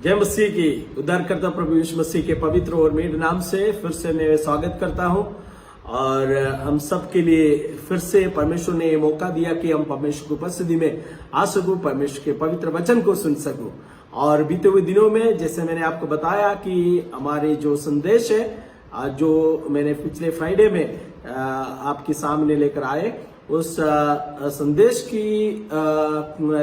जय मसीह की। उद्धारकर्ता प्रभु यीशु मसीह के पवित्र और मेरे नाम से फिर से मैं स्वागत करता हूं। और हम सब के लिए फिर से परमेश्वर ने मौका दिया कि हम परमेश्वर की उपस्थिति में आ सकूं, परमेश्वर के पवित्र वचन को सुन सकूं। और बीते हुए दिनों में जैसे मैंने आपको बताया कि हमारे जो संदेश है, जो मैंने पिछले फ्राइडे में आपके सामने लेकर आए, उस संदेश की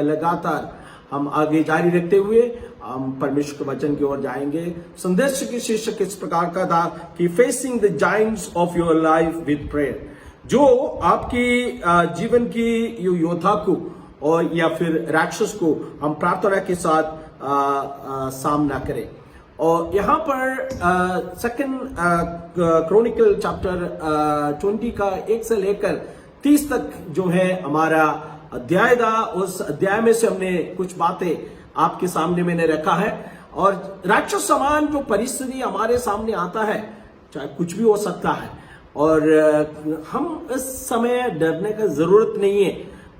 लगातार हम आगे जारी रखते हुए हम परमेश्वर के वचन की ओर जाएंगे। संदेश की शीर्षक इस प्रकार का था कि facing the giants of your life with prayer. जो आपकी जीवन की योद्धा को और या फिर राक्षस को हम प्रार्थना के साथ सामना करें। और यहाँ पर सेकंड क्रॉनिकल चैप्टर 20 का 1 से लेकर 30 तक जो है हमारा अध्याय था। उस अध्याय में से हमने कुछ बातें आपके सामने मैंने रखा है। और राक्षस समान जो परिस्थिति हमारे सामने आता है, चाहे कुछ भी हो सकता है, और हम इस समय डरने का जरूरत नहीं है।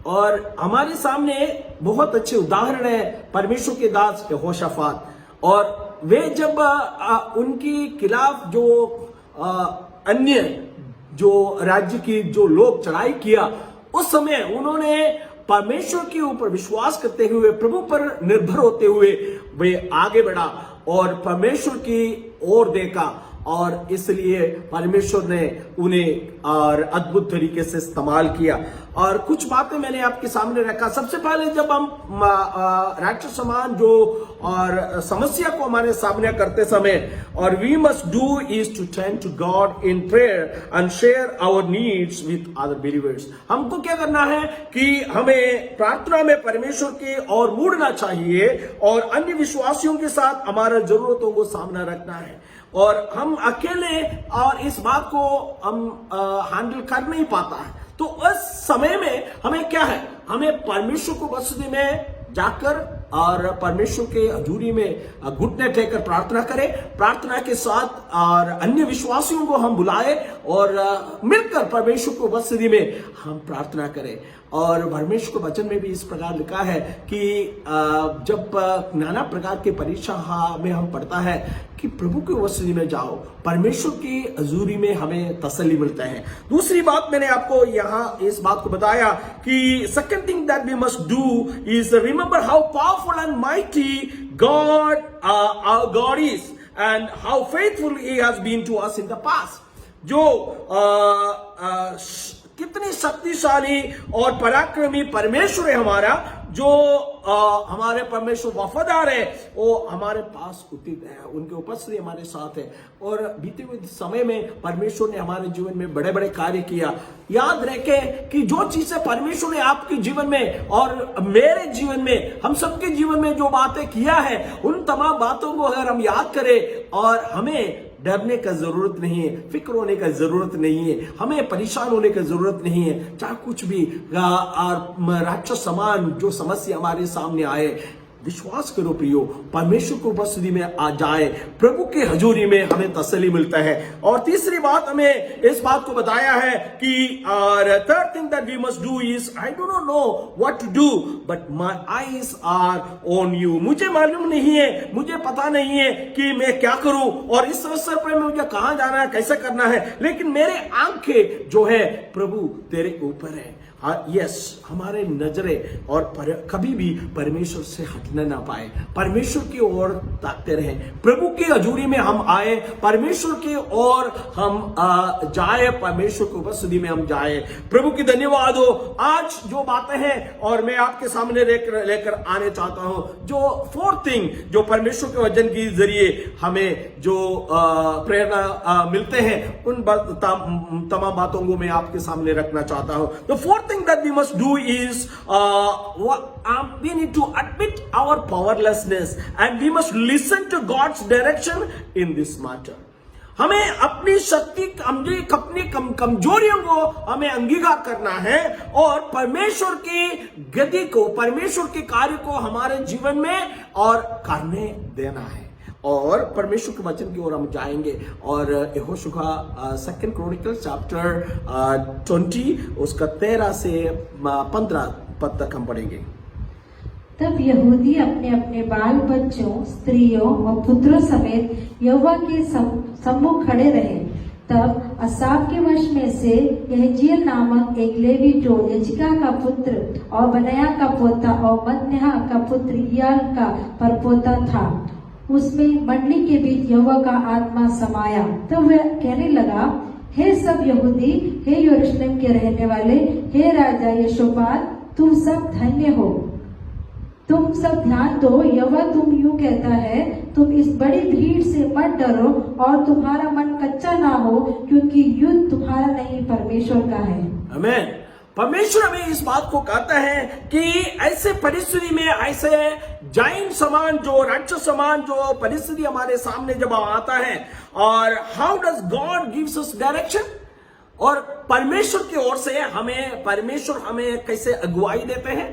और हमारे सामने बहुत अच्छे उदाहरण है परमेश्वर के दास यहोशाफात। और वे जब उनके खिलाफ जो अन्य जो राज्य की जो लोग चढ़ाई किया, उस समय उन्होंने परमेश्वर के ऊपर विश्वास करते हुए, प्रभु पर निर्भर होते हुए वे आगे बढ़ा और परमेश्वर की ओर देखा। और इसलिए परमेश्वर ने उन्हें और अद्भुत तरीके से इस्तेमाल किया। और कुछ बातें मैंने आपके सामने रखा। सबसे पहले जब हम राक्षस समान जो और समस्या को हमारे सामने करते समय, और we must do is to turn to God in prayer and share our needs with other believers. हमको क्या करना है कि हमें प्रार्थना में परमेश्वर की ओर मुड़ना चाहिए और अन्य विश्वासियों के साथ हमारा जरूरतों को सामना रखना है। और हम अकेले और इस बात को हम हैंडल कर नहीं पाता है। तो उस समय में हमें क्या है, हमें परमेश्वर को उपस्थिति में जाकर और परमेश्वर के हजूरी में घुटने टेककर प्रार्थना करें। प्रार्थना के साथ और अन्य विश्वासियों को हम बुलाएं और मिलकर परमेश्वर को उपस्थिति में हम प्रार्थना करें। और परमेश्वर के वचन में भी इस प्रकार लिखा है कि जब नाना प्रकार के परीक्षा में हम पढ़ता है कि प्रभु की उपस्थिति में जाओ, परमेश्वर की हजूरी में हमें तसल्ली मिलता है। दूसरी बात मैंने आपको यहाँ इस बात को बताया कि second thing that we must do is remember how powerful and mighty God our God is and how faithful he has been to us in the past. जो कितनी शक्तिशाली और पराक्रमी परमेश्वर है हमारा, जो हमारे परमेश्वर वफादार है, वो हमारे पास उचित है, उनके उपस्थिति हमारे साथ है। और बीते हुए समय में परमेश्वर ने हमारे जीवन में बड़े बड़े कार्य किया। याद रखें कि जो चीजें परमेश्वर ने आपके जीवन में और मेरे जीवन में, हम सबके जीवन में जो बातें किया है, उन तमाम बातों को अगर हम याद करें, और हमें डरने का जरूरत नहीं है, फिक्र होने का जरूरत नहीं है, हमें परेशान होने की जरूरत नहीं है। चाहे कुछ भी राक्षस समान जो समस्या हमारे सामने आए, विश्वास करो प्रियो, परमेश्वर को उपस्थिति में आ जाए, प्रभु के हजूरी में हमें तसल्ली मिलता है। और तीसरी बात हमें इस बात को बताया है कि third thing that we must do is I do not know what to do but my eyes are on you. मुझे मालूम नहीं है, मुझे पता नहीं है कि मैं क्या करूं और इस अवसर पर मुझे कहां जाना है, कैसे करना है, लेकिन मेरे आंखें जो है प्रभु तेरे ऊपर है। यस, हमारे नजरें और कभी भी परमेश्वर से हटना ना पाए, परमेश्वर की ओर ताकते रहें, प्रभु की हजूरी में हम आए, परमेश्वर की ओर हम जाए, परमेश्वर की उपस्थिति में हम जाए। प्रभु की धन्यवाद हो। आज जो बातें हैं और मैं आपके सामने लेकर आने चाहता हूं, जो फोर्थ थिंग जो परमेश्वर के वचन के जरिए हमें जो प्रेरणा मिलते हैं, उन तमाम बातों को मैं आपके सामने रखना चाहता हूं। तो fourth thing that we must do is we need to admit our powerlessness and we must listen to God's direction in this matter. हमें अपनी शक्ति, अपनी कमजोरियों को हमें अंगीकार करना है और परमेश्वर की गति को, परमेश्वर के कार्य को हमारे जीवन में और करने देना है। और परमेश्वर के वचन की ओर हम जाएंगे। और यहोशू सेकंड क्रॉनिकल चैप्टर 20 उसका 13 से 15 पद तक हम पढ़ेंगे। तब यहूदी अपने अपने बाल बच्चों, स्त्रियों व पुत्रों समेत यहोवा के सम्मुख खड़े रहे। तब असाफ के वंश में से यहजीएल नामक एक लेवी जो यचिका का पुत्र और बनया का पोता और मत्न्याह का पुत्र याल का परपोता था, उसमें मंडली के बीच यहोवा का आत्मा समाया। तब वह कहने लगा, हे सब यहूदी, हे यरूशलेम के रहने वाले, हे राजा यहोशापात, तुम सब धन्य हो। तुम सब ध्यान दो, यहोवा तुम यूं कहता है, तुम इस बड़ी भीड़ से मत डरो और तुम्हारा मन कच्चा ना हो, क्योंकि युद्ध तुम्हारा नहीं परमेश्वर का है। आमीन। परमेश्वर हमें इस बात को कहता है कि ऐसे परिस्थिति में, ऐसे जाइन समान, जो राक्षस समान जो परिस्थिति हमारे सामने जब आता है, और how does God gives us direction, और परमेश्वर की ओर से परमेश्वर हमें कैसे अगुवाई देते हैं।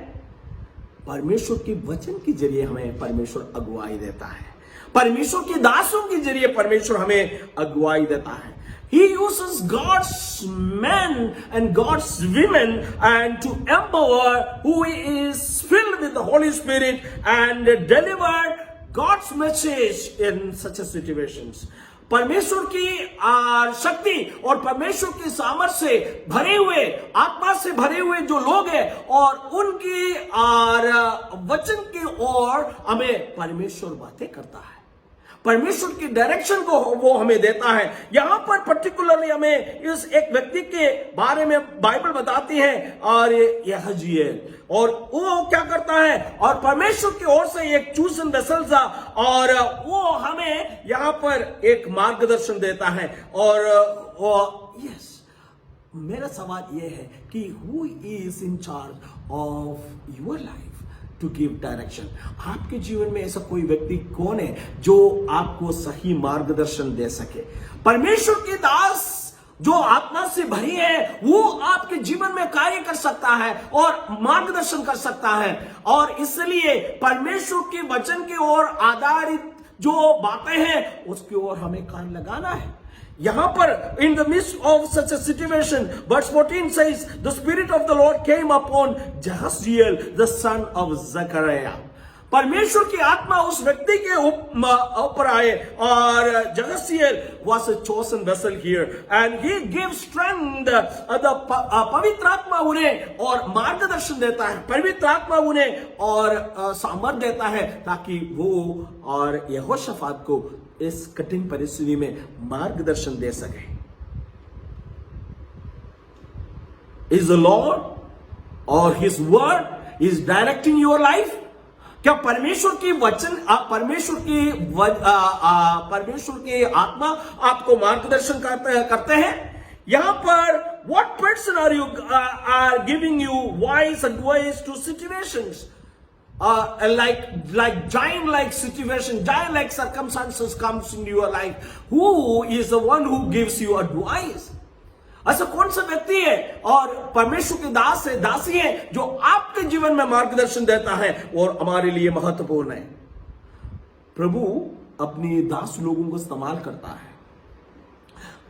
परमेश्वर के वचन के जरिए हमें परमेश्वर अगुवाई देता है, परमेश्वर के दासों के जरिए परमेश्वर हमें अगुवाई देता है। He uses God's men and God's women and to empower who is filled with the Holy Spirit and deliver God's message in such a situations. परमेश्वर की शक्ति और परमेश्वर की सामर्थ्य से भरे हुए, आत्मा से भरे हुए जो लोग हैं, और उनकी वचन की ओर हमें परमेश्वर बातें करता है, परमेश्वर की डायरेक्शन को वो हमें देता है। यहां पर पर्टिकुलरली हमें इस एक व्यक्ति के बारे में बाइबल बताती है, और यहजीएल, और वो क्या करता है, और परमेश्वर की ओर से एक चूजन वेसल था, और वो हमें यहां पर एक मार्गदर्शन देता है। और यस, मेरा सवाल यह है कि who is in charge of your life to give direction. आपके जीवन में ऐसा कोई व्यक्ति कौन है जो आपको सही मार्गदर्शन दे सके। परमेश्वर के दास जो आत्मा से भरी है, वो आपके जीवन में कार्य कर सकता है और मार्गदर्शन कर सकता है, और इसलिए परमेश्वर के वचन की ओर आधारित जो बातें हैं उसकी ओर हमें कान लगाना है। यहां पर in the midst of such a situation, verse 14 says, the spirit of the Lord came upon Jahaziel, the son of Zechariah. परमेश्वर की आत्मा उस व्यक्ति के ऊपर आए, और जहसीएल was a chosen vessel here and he gives strength। पवित्र आत्मा उन्हें और मार्गदर्शन देता है, पवित्र आत्मा उन्हें और सामर्थ देता है, ताकि वो और यहोशापात को इस कठिन परिस्थिति में मार्गदर्शन दे सके। Is the Lord or His word is directing your life? क्या परमेश्वर की वचन, परमेश्वर की आत्मा आपको मार्गदर्शन करते हैं। यहां पर what person are you are giving you wise advice to situations, like giant like situation, giant like circumstances comes in your life, who is the one who gives you advice? ऐसा कौन सा व्यक्ति है और परमेश्वर के दास है, दासी है, जो आपके जीवन में मार्गदर्शन देता है और हमारे लिए महत्वपूर्ण है। प्रभु अपनी दास लोगों को इस्तेमाल करता है,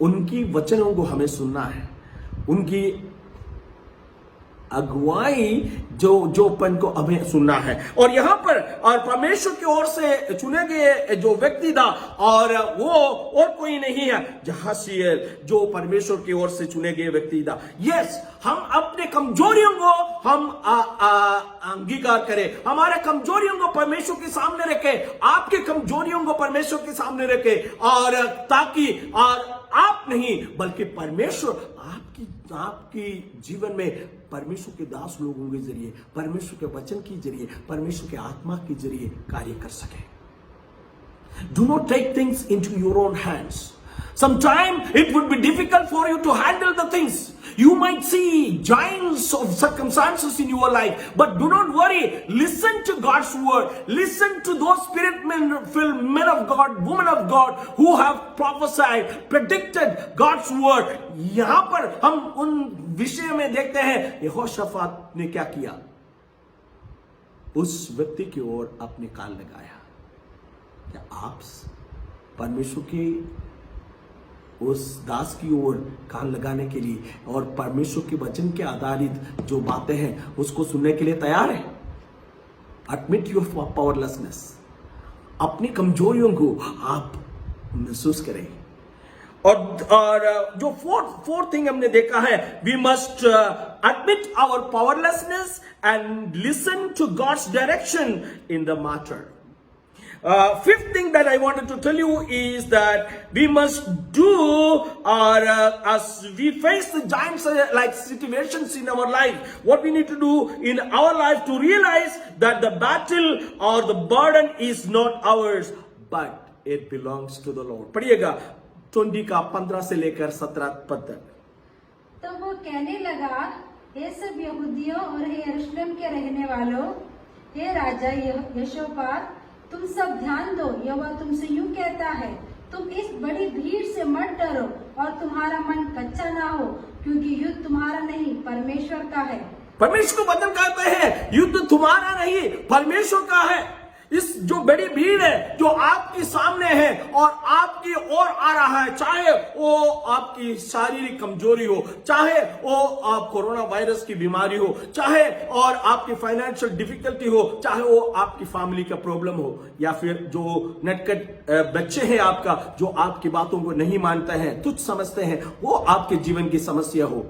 उनकी वचनों को हमें सुनना है, उनकी अगुवाई जो पन को हमें सुनना है। और यहां पर और परमेश्वर की ओर से चुने गए जो व्यक्ति था, और वो और कोई नहीं है, जहासीएल, जो परमेश्वर की ओर से चुने गए व्यक्ति था। यस, हम अपने कमजोरियों को हम अंगीकार करें, हमारे कमजोरियों को परमेश्वर के सामने रखें, आपके कमजोरियों को परमेश्वर के सामने रखें, और ताकि और आप नहीं बल्कि परमेश्वर आपकी जीवन में परमेश्वर के दास लोगों के जरिए, परमेश्वर के वचन के जरिए, परमेश्वर के आत्मा के जरिए कार्य कर सके। Do not take things into your own hands. Sometimes it would be difficult for you to handle the things. You might see giants of circumstances in your life, but do not worry. Listen to God's word. Listen to those spirit-filled men of God, women of God who have prophesied, predicted God's word. यहां पर हम उन विषय में देखते हैं यहोशापात ने क्या किया। उस व्यक्ति की ओर अपने कान लगाया। क्या आप परमेश्वर की उस दास की ओर कान लगाने के लिए और परमेश्वर के वचन के आधारित जो बातें हैं उसको सुनने के लिए तैयार है? एडमिट योर पावरलेसनेस, अपनी कमजोरियों को आप महसूस करें। और जो फोर्थ थिंग हमने देखा है, we must admit our powerlessness and listen to God's direction in the matter. Fifth thing that I wanted to tell you is that we must do, as we face the giants like situations in our life, what we need to do in our life to realize that the battle or the burden is not ours, but it belongs to the Lord. पढ़िएगा 20 का 15 से लेकर 17 पद तक। तब वो कहने लगा, हे सब यहूदियों और हे यरूशलेम के रहने वालों, हे राजा यहोशापात, तुम सब ध्यान दो, यहोवा तुमसे यूं कहता है, तुम इस बड़ी भीड़ से मत डरो और तुम्हारा मन कच्चा ना हो, क्योंकि युद्ध तुम्हारा नहीं परमेश्वर का है। परमेश्वर को वचन कहते हैं, युद्ध तुम्हारा नहीं परमेश्वर का है। इस जो बड़ी भीड़ है जो आपके सामने है और आपकी ओर आ रहा है, चाहे वो आपकी शारीरिक कमजोरी हो, चाहे वो आप कोरोना वायरस की बीमारी हो, चाहे और आपकी फाइनेंशियल डिफिकल्टी हो, चाहे वो आपकी फैमिली का प्रॉब्लम हो, या फिर जो नटखट बच्चे हैं आपका जो आपकी बातों को नहीं मानते हैं, तुच्छ समझते हैं, वो आपके जीवन की समस्या हो।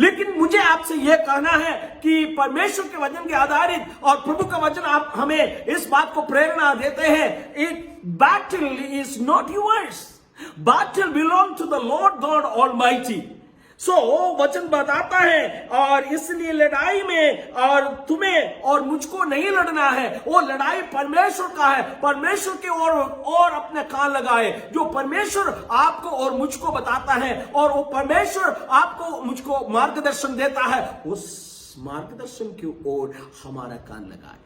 लेकिन मुझे आपसे यह कहना है कि परमेश्वर के वचन के आधारित और प्रभु का वचन आप हमें इस बात को प्रेरणा देते हैं, it battle is not yours, battle belong to the Lord God almighty. So वचन बताता है, और इसलिए लड़ाई में और तुम्हें और मुझको नहीं लड़ना है, वो लड़ाई परमेश्वर का है। परमेश्वर के और अपने कान लगाए, जो परमेश्वर आपको और मुझको बताता है और वो परमेश्वर आपको मुझको मार्गदर्शन देता है, उस मार्गदर्शन की ओर हमारा कान लगाए।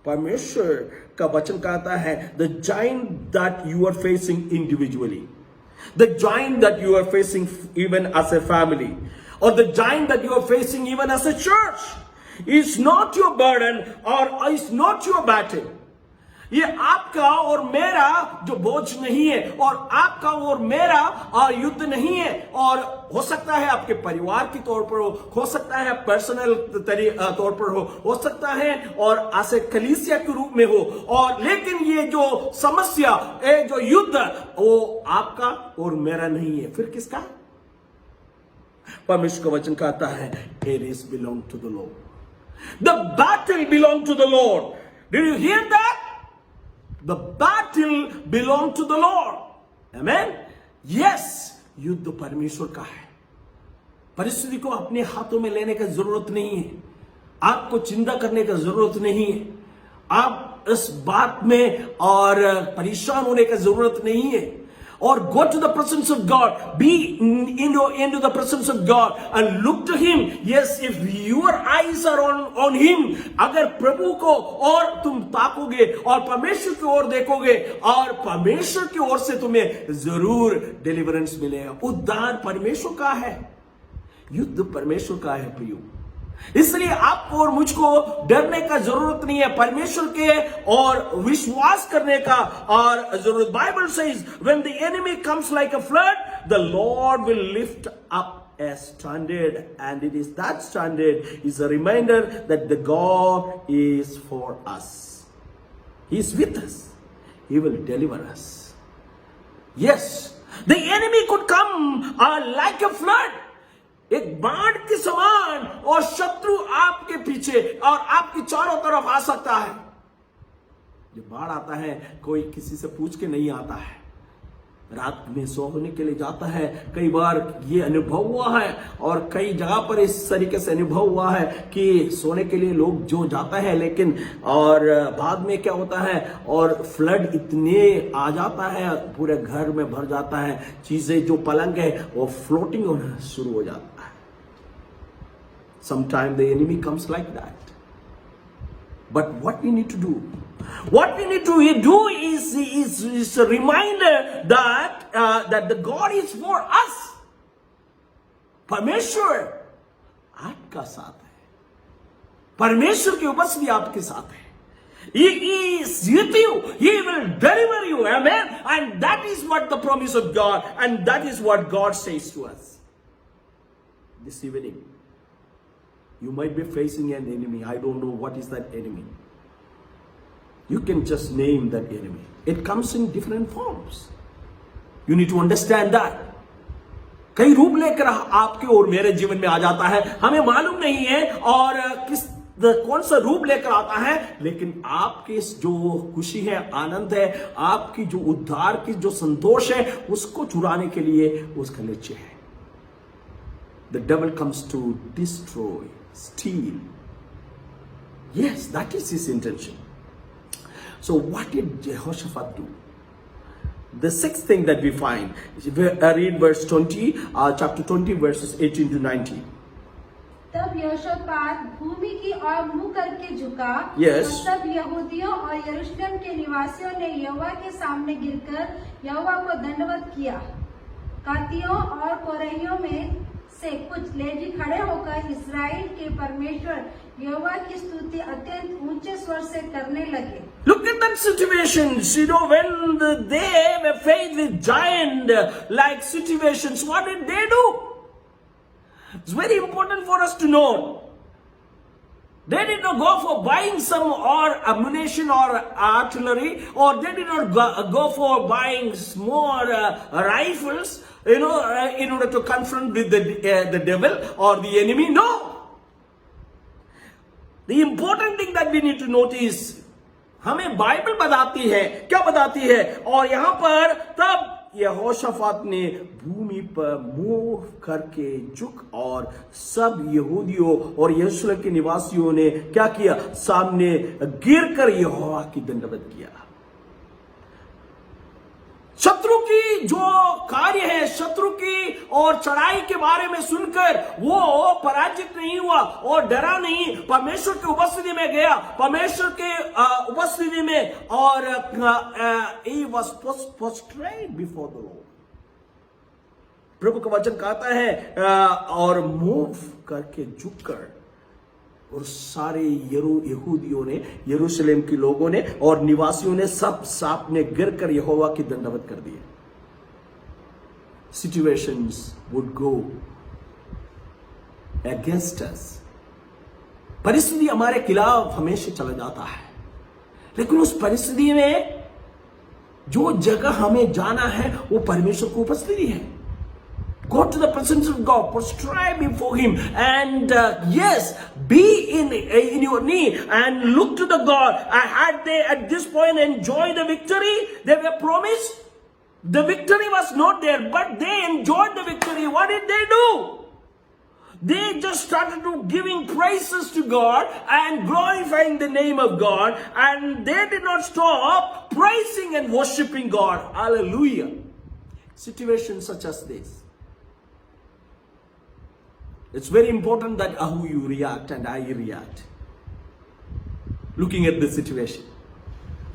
परमेश्वर का वचन कहता है, the giant that you are facing individually, the giant that you are facing even as a family, or the giant that you are facing even as a church, is not your burden or is not your battle. ये आपका और मेरा जो बोझ नहीं है, और आपका और मेरा युद्ध नहीं है। और हो सकता है आपके परिवार के तौर पर हो सकता है पर्सनल तौर पर हो सकता है और ऐसे कलीसिया के रूप में हो, और लेकिन ये जो समस्या, ये जो युद्ध, वो आपका और मेरा नहीं है, फिर किसका? परमेश्वर का वचन कहता है, it is belong to the Lord. The battle belong to the Lord. Did you hear that? The battle belong to the Lord. Amen. Yes, युद्ध परमेश्वर का है। परिस्थिति को अपने हाथों में लेने की जरूरत नहीं है, आपको चिंता करने की जरूरत नहीं है, आप इस बात में और परेशान होने की जरूरत नहीं है। Or go to the presence of God, be into the presence of God and look to Him. Yes, if your eyes are on Him, अगर प्रभु को और तुम ताकोगे और परमेश्वर की ओर देखोगे, और परमेश्वर की ओर से तुम्हें जरूर डिलीवरेंस मिलेगा। उद्धार परमेश्वर का है, युद्ध परमेश्वर का है प्रियो। इसलिए आपको और मुझको डरने का जरूरत नहीं है, परमेश्वर के और विश्वास करने का और जरूरत। Bible says, when the enemy comes like a flood, the Lord will lift up a standard, and it is that standard is a reminder that the God is for us. He is with us. He will deliver us. Yes, the enemy could come like a flood, एक बाढ़ के समान, और शत्रु आपके पीछे और आपके चारों तरफ आ सकता है। जब बाढ़ आता है, कोई किसी से पूछ के नहीं आता है, रात में सोने के लिए जाता है। कई बार ये अनुभव हुआ है और कई जगह पर इस तरीके से अनुभव हुआ है कि सोने के लिए लोग जो जाता है, लेकिन और बाद में क्या होता है, और फ्लड इतने आ जाता है, पूरे घर में भर जाता है, चीजें जो पलंग है वो फ्लोटिंग होना शुरू हो जाता है। Sometimes the enemy comes like that. But what we need to do? What we need to do is a reminder that the God is for us. परमेश्वर आपका साथ है, परमेश्वर की उपस्थिति आपके साथ है। He is with you. He will deliver you. Amen. And that is what the promise of God, and that is what God says to us this evening. You might be facing an enemy. I don't know what is that enemy. You can just name that enemy. It comes in different forms. You need to understand that. कई रूप लेकर आपके और मेरे जीवन में आ जाता है, हमें मालूम नहीं है और कौन सा रूप लेकर आता है, लेकिन आपकी जो खुशी है, आनंद है, आपकी जो उद्धार की जो संतोष है, उसको चुराने के लिए उसका लक्ष्य है. The devil comes to destroy, steal. Yes, that is his intention. So what did Jehoshaphat do? The sixth thing that we find, read verse 20, chapter 20, verses 18 to 19. तब यहोशापात भूमि की ओर मुंह करके झुका. Yes. और सब यहूदियों और यरूशलेम के निवासियों ने यहोवा के सामने गिरकर यहोवा को दंडवत किया. कातियों और कोरहियों में से कुछ लेवी खड़े होकर इस्राएल के परमेश्वर यहोवा की स्तुति अत्यंत ऊंचे स्वर से करने लगे. Look at that situations, when they were faced with giant like situations, what did they do? It's very important for us to know. They did not go for buying some or ammunition or artillery, or they did not go for buying more rifles, in order to confront with the devil or the enemy. No. The important thing that we need to notice, हमें Bible बताती है, क्या बताती है, और यहां पर तब यहोशापात ने भूमि पर मुंह करके झुक और सब यहूदियों और यरूशलेम के निवासियों ने क्या किया, सामने गिरकर यहोवा की दंडवत किया. शत्रु की जो कार्य है, शत्रु की और चढ़ाई के बारे में सुनकर वो पराजित नहीं हुआ और डरा नहीं, परमेश्वर की उपस्थिति में गया, परमेश्वर के उपस्थिति में, और he was prostrate before the Lord. प्रभु का वचन कहता है और मुंह करके झुककर, और सारे यहूदियों ने, यरूशलेम के लोगों ने और निवासियों ने सब सामने गिरकर यहोवा की दंडवत कर दिए. Situations would go against us. परिस्थिति हमारे खिलाफ हमेशा चला जाता है, लेकिन उस परिस्थिति में जो जगह हमें जाना है वो परमेश्वर की उपस्थिति है. Go to the presence of God, prostrate before Him, and yes, be in your knee and look to the God. Had they at this point enjoyed the victory they were promised? The victory was not there, but they enjoyed the victory. What did they do? They just started to giving praises to God and glorifying the name of God, and they did not stop praising and worshiping God. Hallelujah. Situations such as this, it's very important that how you react and I react. Looking at the situation,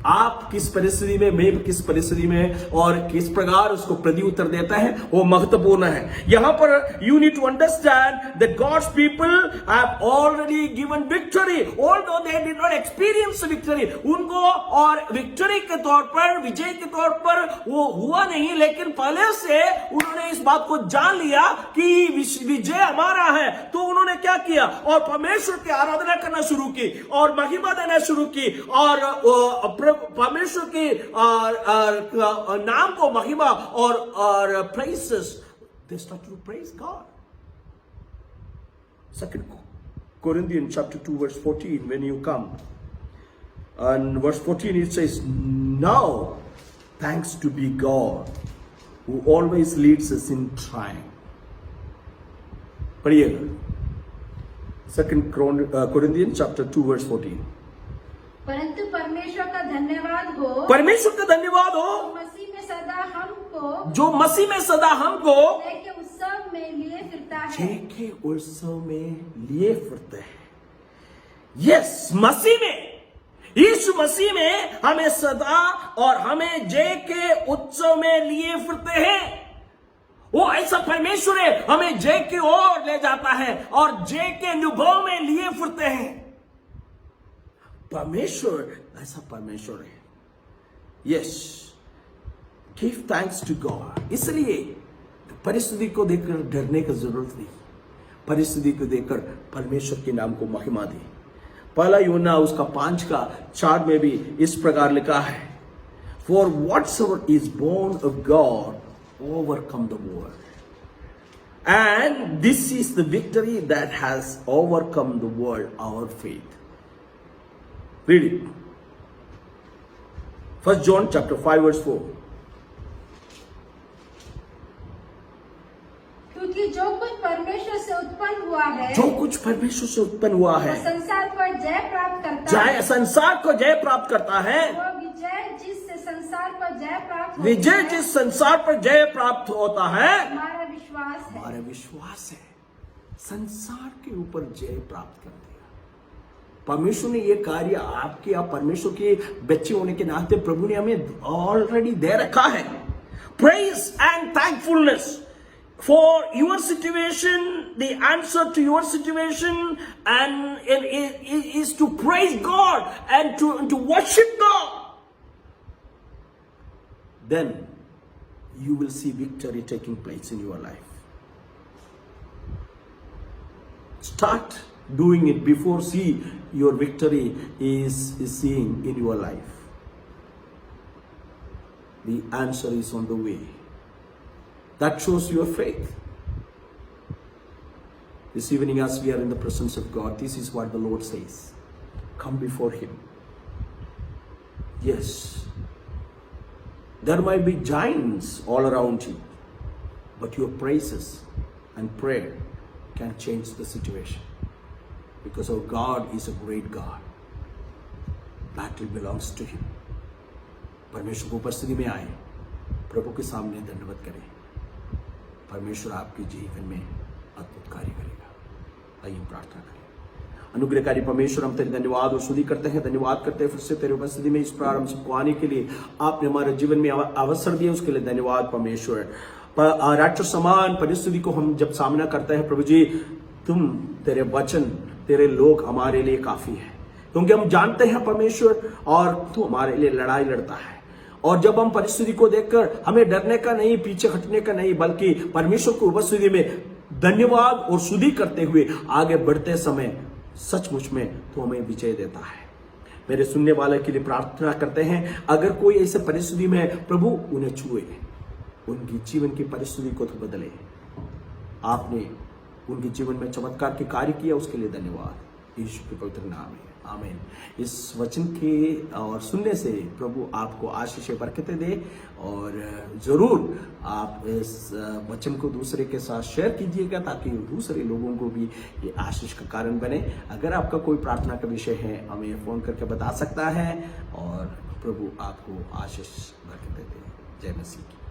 आप किस परिस्थिति में, मैं किस परिस्थिति में और किस प्रकार उसको प्रत्युत्तर देता है, वो महत्वपूर्ण है. यहां पर you need to understand that God's people have already given victory, although they did not experience victory. उनको और विक्ट्री के तौर पर, विजय के तौर पर वो हुआ नहीं, लेकिन पहले से उन्होंने इस बात को जान लिया कि विजय हमारा है. तो उन्होंने क्या किया, और परमेश्वर की आराधना करना शुरू की और महिमा देना शुरू की और परमेश्वर के नाम को महिमा और praises. They started to praise God. 2 Corinthians chapter 2 verse 14, when you come, and verse 14 it says, now thanks to be God who always leads us in triumph. पढ़िएगा 2 Corinthians chapter 2 verse 14. परंतु परमेश्वर का धन्यवाद हो, परमेश्वर का धन्यवाद हो, मसीह में सदा हमको, जो मसीह में सदा हमको जय के उत्सव में लिए फिरता है. जय के उत्सव में लिए फिरते हैं. यस, मसीह में, यीशु मसीह में हमें सदा और हमें जय के उत्सव में लिए फिरते हैं. वो ऐसा परमेश्वर है, हमें जय की ओर ले जाता है और जय के अनुभव में लिए फिरते हैं. परमेश्वर ऐसा परमेश्वर है. Yes, give thanks to God. इसलिए परिस्थिति को देखकर डरने की जरूरत नहीं. परिस्थिति को देखकर परमेश्वर के नाम को महिमा दे। पहला यूहन्ना उसका 5:4 में भी इस प्रकार लिखा है, for whatsoever is born of God overcome the world, and this is the victory that has overcome the world, our faith. Read it. 1 John chapter 5:4। क्योंकि जो कुछ परमेश्वर से उत्पन्न हुआ है, जो कुछ परमेश्वर से उत्पन्न हुआ है, वह संसार पर जय प्राप्त करता चाहे है। संसार को जय प्राप्त करता है। वह विजय जिससे संसार पर जय प्राप्त होता विजय है, जिस संसार पर जय प्राप्त होता है, हमारा विश्वास है। हमारा विश्वास है। संसार के ऊपर जय प्राप्त कर दिया परमेश्वर ने। ये कार्य आपके, आप परमेश्वर के बच्चे होने के नाते प्रभु ने हमें ऑलरेडी दे रखा है। Praise and thankfulness for your situation, the answer to your situation and is to praise God and to worship God. Then you will see victory taking place in your life. Start doing it before see your victory is seeing in your life. The answer is on the way. That shows your faith. This evening, as we are in the presence of God, this is what the Lord says. Come before Him. Yes, there might be giants all around you, but your praises and prayer can change the situation. Because our God is a great God. Battle belongs to Him. परमेश्वर को उपस्थिति में आए, प्रभु के सामने दंडवत करें। परमेश्वर आपके जीवन में अद्भुत कार्य करेगा। आइए प्रार्थना करें। अनुग्रहकारी परमेश्वर, हम तेरे धन्यवाद और स्तुति करते हैं, धन्यवाद करते हैं फिर से तेरे उपस्थिति में इस प्रारंभ सबको आने के लिए आपने हमारे जीवन में अवसर दिया, उसके लिए धन्यवाद परमेश्वर। राक्षस समान परिस्थिति को हम जब सामना करते हैं प्रभु जी, तुम, तेरे वचन, तेरे लोग हमारे लिए काफी है, क्योंकि हम जानते हैं परमेश्वर और तू हमारे लिए लड़ाई लड़ता है। और जब हम परिस्थिति को देखकर हमें डरने का नहीं, पीछे हटने का नहीं, बल्कि परमेश्वर की उपस्थिति में धन्यवाद और स्तुति करते हुए आगे बढ़ते समय सचमुच में तो हमें विजय देता है। मेरे सुनने वाले के लिए प्रार्थना करते हैं, अगर कोई ऐसे परिस्थिति में प्रभु उन्हें छुए, उनकी जीवन की परिस्थिति को तो बदले। आपने उनके जीवन में चमत्कार के कार्य किया, उसके लिए धन्यवाद। यीशु के पवित्र नाम में आमीन। इस वचन के और सुनने से प्रभु आपको आशीष बरकतें दे, और जरूर आप इस वचन को दूसरे के साथ शेयर कीजिएगा ताकि दूसरे लोगों को भी ये आशीष का कारण बने। अगर आपका कोई प्रार्थना का विषय है, हमें फोन करके बता सकता है, और प्रभु आपको आशीष बरकतें दे। जय मसीह की।